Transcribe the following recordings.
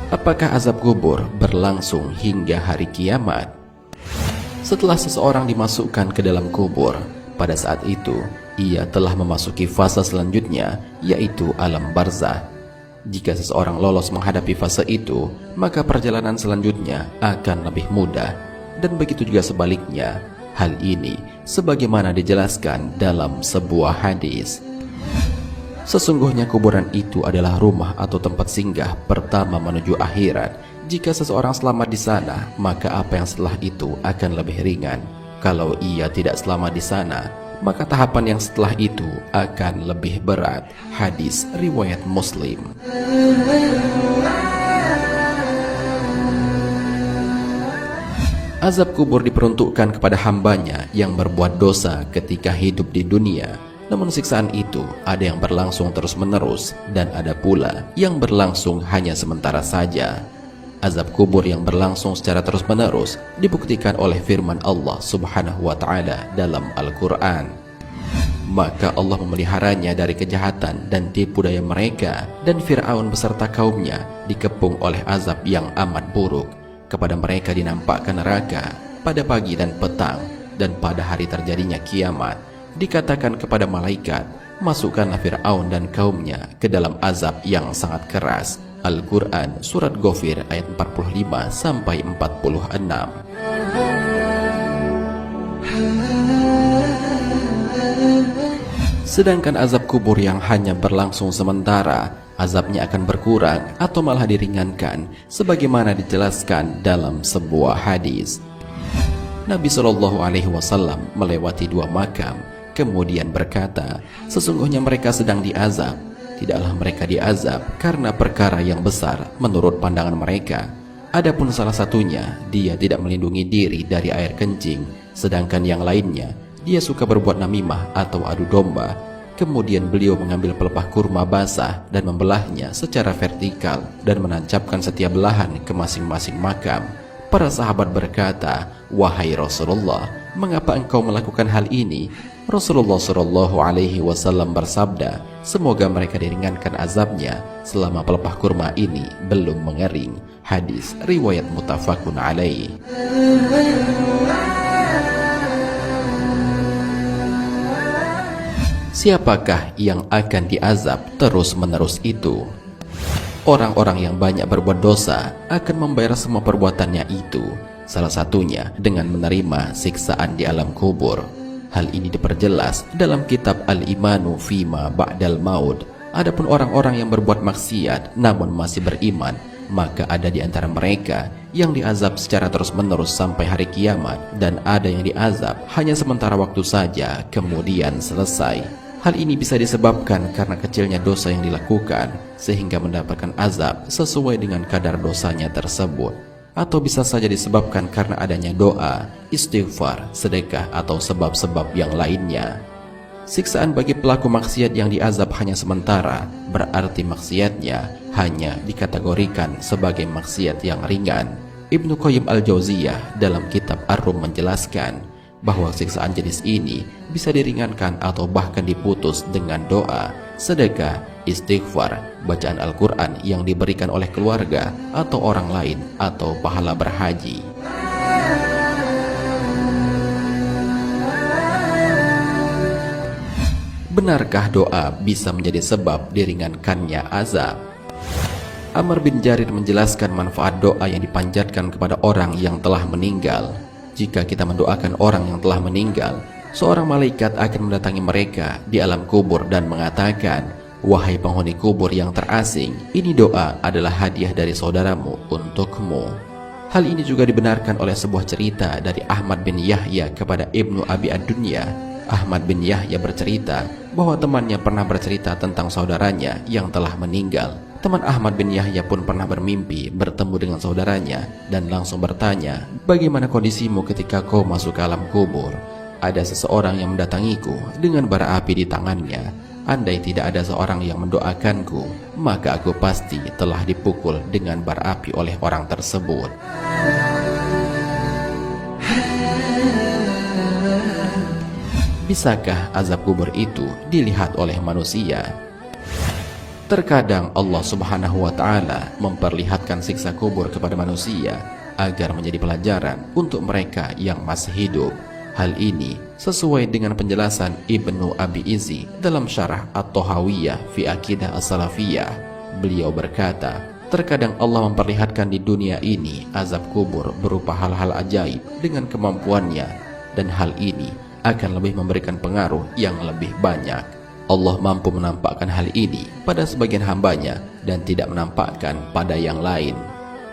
Apakah azab kubur berlangsung hingga hari kiamat? Setelah seseorang dimasukkan ke dalam kubur, pada saat itu ia telah memasuki fase selanjutnya, yaitu alam barzah. Jika seseorang lolos menghadapi fase itu, maka perjalanan selanjutnya akan lebih mudah. Dan begitu juga sebaliknya. Hal ini sebagaimana dijelaskan dalam sebuah hadis. Sesungguhnya kuburan itu adalah rumah atau tempat singgah pertama menuju akhirat. Jika seseorang selamat di sana, maka apa yang setelah itu akan lebih ringan. Kalau ia tidak selamat di sana, maka tahapan yang setelah itu akan lebih berat. Hadis riwayat Muslim. Azab kubur diperuntukkan kepada hambanya yang berbuat dosa ketika hidup di dunia. Namun siksaan itu ada yang berlangsung terus-menerus dan ada pula yang berlangsung hanya sementara saja. Azab kubur yang berlangsung secara terus-menerus dibuktikan oleh firman Allah Subhanahu wa taala dalam Al-Qur'an. Maka Allah memeliharanya dari kejahatan dan tipu daya mereka, dan Fir'aun beserta kaumnya dikepung oleh azab yang amat buruk. Kepada mereka dinampakkan neraka pada pagi dan petang, dan pada hari terjadinya kiamat dikatakan kepada malaikat, masukkanlah Fir'aun dan kaumnya ke dalam azab yang sangat keras. Al-Quran Surat Ghafir ayat 45-46. Sedangkan azab kubur yang hanya berlangsung sementara, azabnya akan berkurang atau malah diringankan, sebagaimana dijelaskan dalam sebuah hadis. Nabi SAW melewati 2 makam, kemudian berkata, sesungguhnya mereka sedang diazab. Tidaklah mereka diazab karena perkara yang besar menurut pandangan mereka. Adapun salah satunya, dia tidak melindungi diri dari air kencing, sedangkan yang lainnya, dia suka berbuat namimah atau adu domba. Kemudian beliau mengambil pelepah kurma basah dan membelahnya secara vertikal dan menancapkan setiap belahan ke masing-masing makam. Para sahabat berkata, wahai Rasulullah, mengapa engkau melakukan hal ini? Rasulullah SAW bersabda, semoga mereka diringankan azabnya selama pelepah kurma ini belum mengering. Hadis riwayat muttafaqun alaih. Siapakah yang akan diazab terus-menerus itu? Orang-orang yang banyak berbuat dosa akan membayar semua perbuatannya itu, salah satunya dengan menerima siksaan di alam kubur. Hal ini diperjelas dalam kitab Al-Imanu Fima Ba'dal Maut. Adapun orang-orang yang berbuat maksiat namun masih beriman, maka ada di antara mereka yang diazab secara terus-menerus sampai hari kiamat, dan ada yang diazab hanya sementara waktu saja kemudian selesai. Hal ini bisa disebabkan karena kecilnya dosa yang dilakukan sehingga mendapatkan azab sesuai dengan kadar dosanya tersebut, atau bisa saja disebabkan karena adanya doa, istighfar, sedekah, atau sebab-sebab yang lainnya. Siksaan bagi pelaku maksiat yang diazab hanya sementara, berarti maksiatnya hanya dikategorikan sebagai maksiat yang ringan. Ibnu Qayyim al-Jauziyah dalam kitab Ar-Rum menjelaskan bahwa siksaan jenis ini bisa diringankan atau bahkan diputus dengan doa, sedekah, istighfar, bacaan Al-Quran yang diberikan oleh keluarga atau orang lain, atau pahala berhaji. Benarkah doa bisa menjadi sebab diringankannya azab? Amr bin Jarir menjelaskan manfaat doa yang dipanjatkan kepada orang yang telah meninggal. Jika kita mendoakan orang yang telah meninggal, seorang malaikat akan mendatangi mereka di alam kubur dan mengatakan, wahai penghuni kubur yang terasing, ini doa adalah hadiah dari saudaramu untukmu. Hal ini juga dibenarkan oleh sebuah cerita dari Ahmad bin Yahya kepada Ibnu Abi Ad-Dunya. Ahmad bin Yahya bercerita bahwa temannya pernah bercerita tentang saudaranya yang telah meninggal. Teman Ahmad bin Yahya pun pernah bermimpi bertemu dengan saudaranya dan langsung bertanya, bagaimana kondisimu ketika kau masuk ke alam kubur? Ada seseorang yang mendatangiku dengan bara api di tangannya. Andai tidak ada seorang yang mendoakanku, maka aku pasti telah dipukul dengan bara api oleh orang tersebut. Bisakah azab kubur itu dilihat oleh manusia? Terkadang Allah Subhanahu wa Ta'ala memperlihatkan siksa kubur kepada manusia agar menjadi pelajaran untuk mereka yang masih hidup. Hal ini sesuai dengan penjelasan Ibnu Abi Izzi dalam syarah At-Tahawiyah fi Aqidah As-Salafiyah. Beliau berkata, terkadang Allah memperlihatkan di dunia ini azab kubur berupa hal-hal ajaib dengan kemampuannya, dan hal ini akan lebih memberikan pengaruh yang lebih banyak. Allah mampu menampakkan hal ini pada sebagian hambanya dan tidak menampakkan pada yang lain.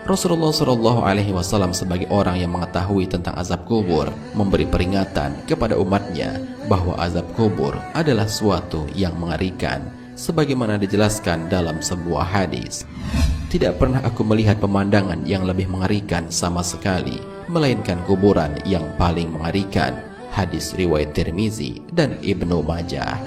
Rasulullah SAW sebagai orang yang mengetahui tentang azab kubur memberi peringatan kepada umatnya bahwa azab kubur adalah suatu yang mengerikan, sebagaimana dijelaskan dalam sebuah hadis. Tidak pernah aku melihat pemandangan yang lebih mengerikan sama sekali, melainkan kuburan yang paling mengerikan. Hadis riwayat Tirmizi dan Ibnu Majah.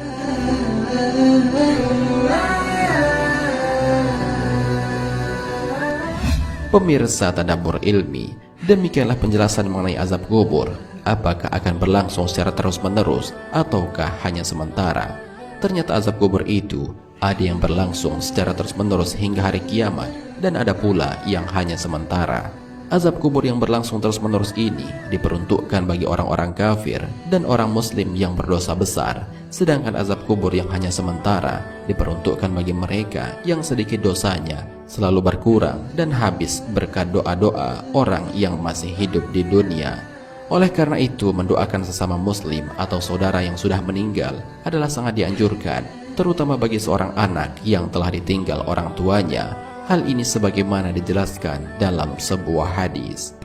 Pemirsa Tadabbur Ilmi, demikianlah penjelasan mengenai azab kubur. Apakah akan berlangsung secara terus-menerus ataukah hanya sementara? Ternyata azab kubur itu ada yang berlangsung secara terus-menerus hingga hari kiamat, dan ada pula yang hanya sementara. Azab kubur yang berlangsung terus-menerus ini diperuntukkan bagi orang-orang kafir dan orang muslim yang berdosa besar, sedangkan azab kubur yang hanya sementara diperuntukkan bagi mereka yang sedikit dosanya selalu berkurang dan habis berkat doa-doa orang yang masih hidup di dunia. Oleh karena itu, mendoakan sesama muslim atau saudara yang sudah meninggal adalah sangat dianjurkan, terutama bagi seorang anak yang telah ditinggal orang tuanya. Hal ini sebagaimana dijelaskan dalam sebuah hadis.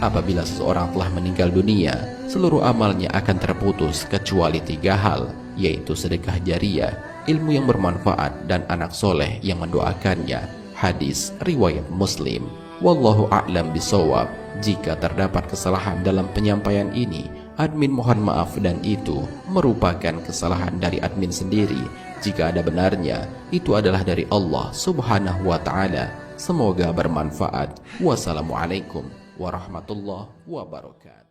Apabila seseorang telah meninggal dunia, seluruh amalnya akan terputus kecuali 3 hal, yaitu sedekah jariyah, ilmu yang bermanfaat, dan anak soleh yang mendoakannya. Hadis riwayat Muslim. Wallahu a'lam bishawab. Jika terdapat kesalahan dalam penyampaian ini, admin mohon maaf, dan itu merupakan kesalahan dari admin sendiri. Jika ada benarnya, itu adalah dari Allah Subhanahu wa Ta'ala. Semoga bermanfaat. Wassalamualaikum warahmatullahi wabarakatuh.